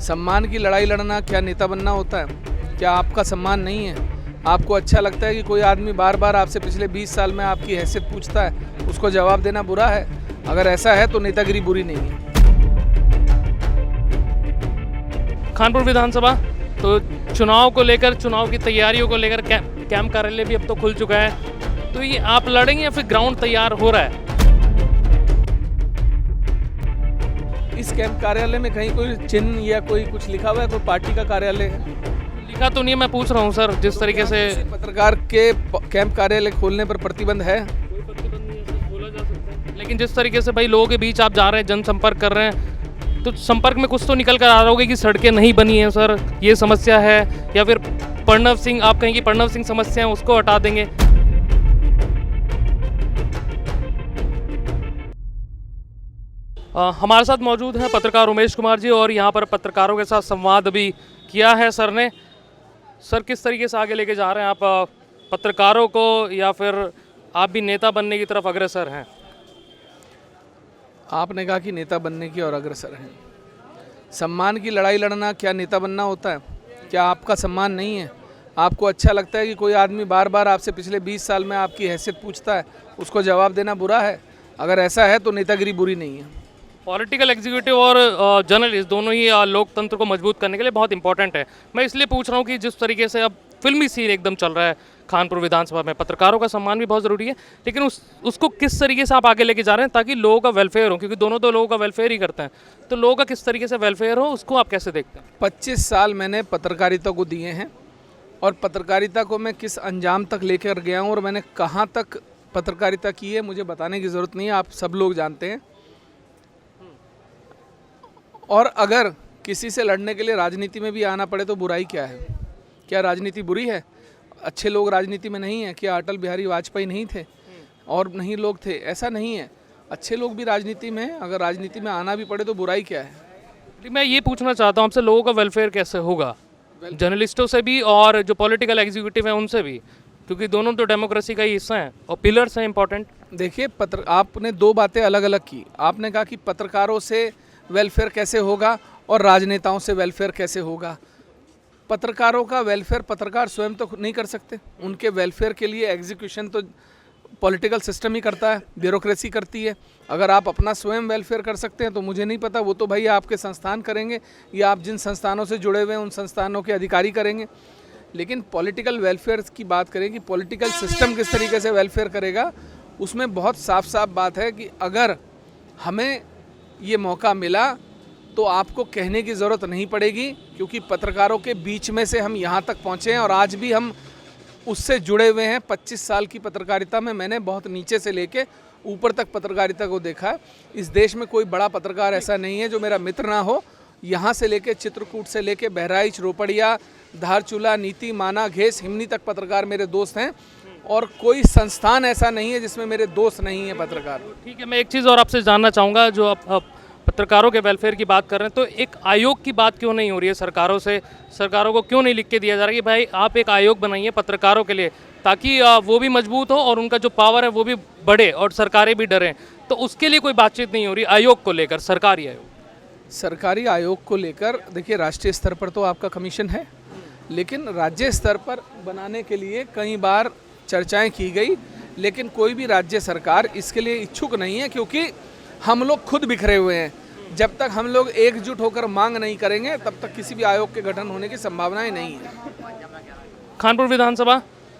सम्मान की लड़ाई लड़ना क्या नेता बनना होता है? क्या आपका सम्मान नहीं है? आपको अच्छा लगता है कि कोई आदमी बार बार आपसे पिछले 20 साल में आपकी हैसियत पूछता है, उसको जवाब देना बुरा है? अगर ऐसा है तो नेतागिरी बुरी नहीं है। कानपुर विधानसभा तो चुनाव को लेकर, चुनाव की तैयारियों को लेकर कैंप कार्यालय भी अब तो खुल चुका है। तो ये आप लड़ेंगे या फिर ग्राउंड तैयार हो रहा है? इस कैंप कार्यालय में कहीं कोई चिन्ह या कोई कुछ लिखा हुआ है? कोई पार्टी का कार्यालय है? लिखा तो नहीं है, मैं पूछ रहा हूँ सर। जिस तरीके से पत्रकार के कैंप कार्यालय खोलने पर प्रतिबंध है? कोई प्रतिबंध नहीं है सर, खोला जा सकता है। लेकिन जिस तरीके से भाई लोगों के बीच आप जा रहे हैं, जनसंपर्क कर रहे हैं, तो संपर्क में कुछ तो निकल कर आ रहा होगा कि सड़कें नहीं बनी हैं सर, ये समस्या है, या फिर प्रणव सिंह, आप कहेंगे प्रणव सिंह समस्या है उसको हटा देंगे। हमारे साथ मौजूद हैं पत्रकार उमेश कुमार जी, और यहाँ पर पत्रकारों के साथ संवाद भी किया है सर ने। सर, किस तरीके से आगे लेके जा रहे हैं आप पत्रकारों को, या फिर आप भी नेता बनने की तरफ अग्रसर हैं? आपने कहा कि नेता बनने की और अग्रसर हैं। सम्मान की लड़ाई लड़ना क्या नेता बनना होता है? क्या आपका सम्मान नहीं है? आपको अच्छा लगता है कि कोई आदमी बार बार आपसे पिछले 20 साल में आपकी हैसियत पूछता है, उसको जवाब देना बुरा है? अगर ऐसा है तो नेतागिरी बुरी नहीं है। पॉलिटिकल एग्जीक्यूटिव और जर्नलिस्ट दोनों ही लोकतंत्र को मजबूत करने के लिए बहुत इंपॉर्टेंट है। मैं इसलिए पूछ रहा हूँ कि जिस तरीके से अब फिल्मी सीन एकदम चल रहा है कानपुर विधानसभा में, पत्रकारों का सम्मान भी बहुत ज़रूरी है, लेकिन उसको किस तरीके से आप आगे लेके जा रहे हैं ताकि लोगों का वेलफेयर हो, क्योंकि दोनों तो लोगों का वेलफेयर ही करते हैं, तो लोगों का किस तरीके से वेलफेयर हो, उसको आप कैसे देखते हैं? 25 साल मैंने पत्रकारिता को दिए हैं, और पत्रकारिता को मैं किस अंजाम तक लेकर गया हूँ और मैंने कहाँ तक पत्रकारिता की है मुझे बताने की ज़रूरत नहीं है, आप सब लोग जानते हैं। और अगर किसी से लड़ने के लिए राजनीति में भी आना पड़े तो बुराई क्या है? क्या राजनीति बुरी है? अच्छे लोग राजनीति में नहीं है? क्या अटल बिहारी वाजपेयी नहीं थे और नहीं लोग थे? ऐसा नहीं है, अच्छे लोग भी राजनीति में हैं। अगर राजनीति में आना भी पड़े तो बुराई क्या है? मैं ये पूछना चाहता हूँ आपसे, लोगों का वेलफेयर कैसे होगा, जर्नलिस्टों से भी और जो पॉलिटिकल एग्जीक्यूटिव हैं उनसे भी, क्योंकि दोनों तो डेमोक्रेसी का ही हिस्सा हैं और पिलर्स हैं इंपॉर्टेंट। देखिए, आपने दो बातें अलग अलग की। आपने कहा कि पत्रकारों से वेलफेयर कैसे होगा और राजनेताओं से वेलफेयर कैसे होगा। पत्रकारों का वेलफेयर पत्रकार स्वयं तो नहीं कर सकते, उनके वेलफेयर के लिए एग्जीक्यूशन तो पॉलिटिकल सिस्टम ही करता है, ब्यूरोक्रेसी करती है। अगर आप अपना स्वयं वेलफेयर कर सकते हैं तो मुझे नहीं पता, वो तो भाई आपके संस्थान करेंगे या आप जिन संस्थानों से जुड़े हुए हैं उन संस्थानों के अधिकारी करेंगे। लेकिन पॉलिटिकल वेलफेयर की बात करें कि पॉलिटिकल सिस्टम किस तरीके से वेलफेयर करेगा, उसमें बहुत साफ साफ बात है कि अगर हमें ये मौका मिला तो आपको कहने की ज़रूरत नहीं पड़ेगी, क्योंकि पत्रकारों के बीच में से हम यहाँ तक पहुँचे हैं और आज भी हम उससे जुड़े हुए हैं। 25 साल की पत्रकारिता में मैंने बहुत नीचे से लेके ऊपर तक पत्रकारिता को देखा है। इस देश में कोई बड़ा पत्रकार ऐसा नहीं है जो मेरा मित्र ना हो। यहाँ से लेके चित्रकूट से लेके बहराइच, रोपड़िया, धारचूला, नीति, माना, घेस, हिमनी तक पत्रकार मेरे दोस्त हैं, और कोई संस्थान ऐसा नहीं है जिसमें मेरे दोस्त नहीं है पत्रकार। ठीक है, मैं एक चीज़ और आपसे जानना चाहूँगा, जो आप पत्रकारों के वेलफेयर की बात कर रहे हैं, तो एक आयोग की बात क्यों नहीं हो रही है सरकारों से? सरकारों को क्यों नहीं लिख के दिया जा रहा है कि भाई आप एक आयोग बनाइए पत्रकारों के लिए, ताकि वो भी मजबूत हो और उनका जो पावर है वो भी बढ़े और सरकारें भी डरें? तो उसके लिए कोई बातचीत नहीं हो रही आयोग को लेकर, सरकारी आयोग? सरकारी आयोग को लेकर देखिए, राष्ट्रीय स्तर पर तो आपका कमीशन है, लेकिन राज्य स्तर पर बनाने के लिए कई बार चर्चाएं की गई, लेकिन कोई भी राज्य सरकार इसके लिए इच्छुक नहीं है, क्योंकि हम लोग खुद बिखरे हुए हैं। जब तक हम लोग एकजुट होकर मांग नहीं करेंगे तब तक किसी भी आयोग के गठन होने की संभावनाएं नहीं है। कानपुर विधानसभा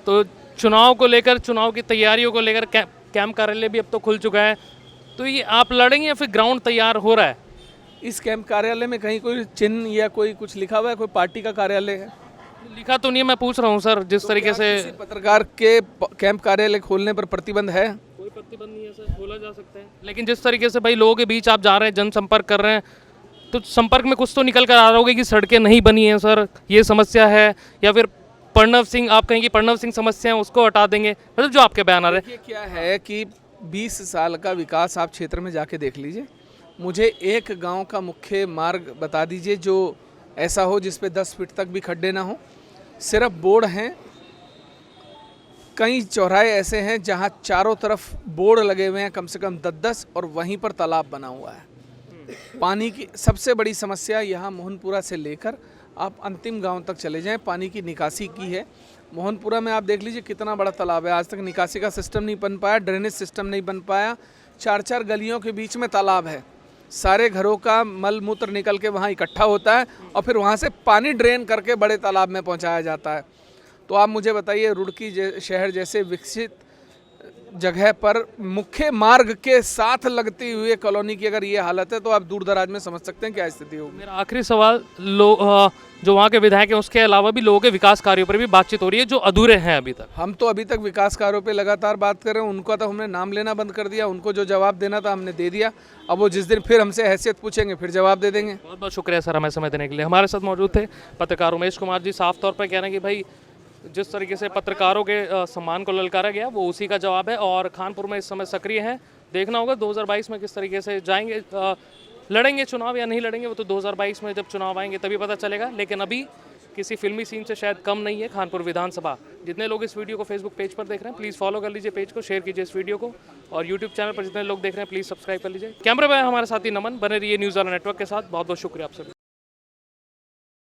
तो चुनाव को लेकर, चुनाव की तैयारियों को लेकर कैंप कार्यालय भी अब तो खुल चुका है। तो ये आप लड़ेंगे या फिर ग्राउंड तैयार हो रहा है? इस कैंप कार्यालय में कहीं कोई चिन्ह या कोई कुछ लिखा हुआ है? कोई पार्टी का कार्यालय है? लिखा तो नहीं है, मैं पूछ रहा हूँ सर। जिस तरीके से पत्रकार के कैंप कार्यालय खोलने पर प्रतिबंध है? कोई प्रतिबंध नहीं है सर, खोला जा सकता है। लेकिन जिस तरीके से भाई लोगों के बीच आप जा रहे हैं, जनसंपर्क कर रहे हैं, तो संपर्क में कुछ तो निकल कर आ रहा होगा कि सड़कें नहीं बनी हैं सर, ये समस्या है, या फिर प्रणव सिंह, आप कहेंगे प्रणव सिंह समस्या है उसको हटा देंगे, मतलब जो आपके बयान आ रहे हैं। क्या है कि 20 साल का विकास आप क्षेत्र में जाके देख लीजिए। मुझे एक गांव का मुख्य मार्ग बता दीजिए जो ऐसा हो जिस पे 10 फीट तक भी खड्डे ना हो। सिर्फ बोर्ड हैं, कई चौराहे ऐसे हैं जहां चारों तरफ बोर्ड लगे हुए हैं कम से कम 10-10, और वहीं पर तालाब बना हुआ है। पानी की सबसे बड़ी समस्या यहाँ मोहनपुरा से लेकर आप अंतिम गांव तक चले जाएं, पानी की निकासी की है। मोहनपुरा में आप देख लीजिए कितना बड़ा तालाब है, आज तक निकासी का सिस्टम नहीं बन पाया, ड्रेनेज सिस्टम नहीं बन पाया। 4-4 गलियों के बीच में तालाब है, सारे घरों का मल मूत्र निकल के वहाँ इकट्ठा होता है और फिर वहाँ से पानी ड्रेन करके बड़े तालाब में पहुँचाया जाता है। तो आप मुझे बताइए, रुड़की शहर जैसे विकसित जगह पर मुख्य मार्ग के साथ लगती हुई कॉलोनी की अगर ये हालत है तो आप दूर दराज में समझ सकते हैं क्या स्थिति होगी। मेरा आखिरी सवाल, जो वहाँ के विधायक हैं उसके अलावा भी लोगों के विकास कार्यों पर भी बातचीत हो रही है जो अधूरे हैं अभी तक। हम तो अभी तक विकास कार्यों पे लगातार बात कर रहे हैं, उनका तो हमने नाम लेना बंद कर दिया, उनको जो जवाब देना था हमने दे दिया। अब वो जिस दिन फिर हमसे हैसियत पूछेंगे फिर जवाब दे देंगे। बहुत बहुत शुक्रिया सर हमें समय देने के लिए। हमारे साथ मौजूद थे पत्रकार उमेश कुमार जी। साफ तौर पर कह रहे हैं कि भाई जिस तरीके से पत्रकारों के सम्मान को ललकारा गया वो उसी का जवाब है, और खानपुर में इस समय सक्रिय हैं। देखना होगा 2022 में किस तरीके से जाएंगे, लड़ेंगे चुनाव या नहीं लड़ेंगे, वो तो 2022 में जब चुनाव आएंगे तभी पता चलेगा। लेकिन अभी किसी फिल्मी सीन से शायद कम नहीं है खानपुर विधानसभा। जितने लोग इस वीडियो को फेसबुक पेज पर देख रहे हैं प्लीज़ फॉलो कर लीजिए पेज को, शेयर कीजिए इस वीडियो को, और यूट्यूब चैनल पर जितने लोग देख रहे हैं प्लीज़ सब्सक्राइब कर लीजिए। कैमरा मैन हमारे साथी नमन, बने रहिए न्यूज़ वाला नेटवर्क के साथ। बहुत बहुत शुक्रिया आप सभी।